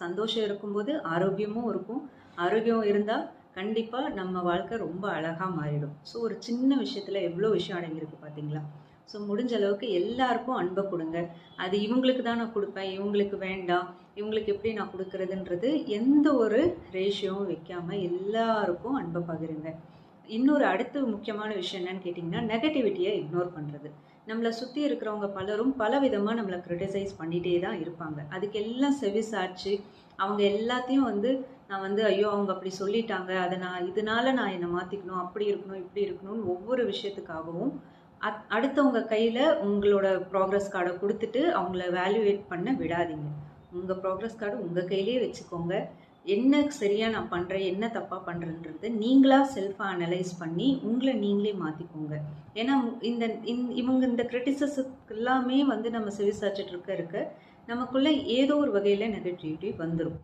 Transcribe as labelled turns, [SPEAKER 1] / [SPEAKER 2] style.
[SPEAKER 1] சந்தோஷம் இருக்கும்போது ஆரோக்கியமும் இருக்கும். ஆரோக்கியம் இருந்தால் கண்டிப்பாக நம்ம வாழ்க்கை ரொம்ப அழகாக மாறிடும். ஸோ ஒரு சின்ன விஷயத்தில் எவ்வளோ விஷயம் அடங்கியிருக்கு பார்த்தீங்களா? ஸோ முடிஞ்ச அளவுக்கு எல்லாருக்கும் அன்பை கொடுங்க. அது இவங்களுக்கு தான் நான் கொடுப்பேன், இவங்களுக்கு வேண்டாம், இவங்களுக்கு எப்படி நான் கொடுக்குறதுன்றது எந்த ஒரு ரேஷியோவும் வைக்காமல் எல்லாருக்கும் அன்பை பகிருங்க. இன்னொரு அடுத்த முக்கியமான விஷயம் என்னன்னு கேட்டிங்கன்னா, நெகட்டிவிட்டியை இக்னோர் பண்ணுறது. நம்மளை சுற்றி இருக்கிறவங்க பலரும் பல விதமாக நம்மளை கிரிட்டிசைஸ் பண்ணிகிட்டே தான் இருப்பாங்க. அதுக்கெல்லாம் செவிசாய்ச்சி அவங்க எல்லாத்தையும் நான் ஐயோ அவங்க அப்படி சொல்லிட்டாங்க, அதை இதனால நான் என்னை மாற்றிக்கணும், அப்படி இருக்கணும், இப்படி இருக்கணும்னு ஒவ்வொரு விஷயத்துக்காகவும் அடுத்தவங்க கையில் உங்களோட ப்ராக்ரஸ் கார்டை கொடுத்துட்டு அவங்கள வேல்யூவேட் பண்ண விடாதீங்க. உங்கள் ப்ராக்ரஸ் கார்டு உங்கள் கையிலேயே வச்சுக்கோங்க. என்ன சரியாக நான் பண்ணுறேன், என்ன தப்பாக பண்ணுறேன்றது நீங்களாக செல்ஃபாக அனலைஸ் பண்ணி உங்களை நீங்களே மாற்றிக்கோங்க. ஏன்னா இவங்க இந்த கிரிட்டிசிசத்துக்கு எல்லாமே நம்ம செவிசாய்ச்சிட்டு இருக்க நமக்குள்ளே ஏதோ ஒரு வகையில் நெகட்டிவிட்டி வந்துடும்.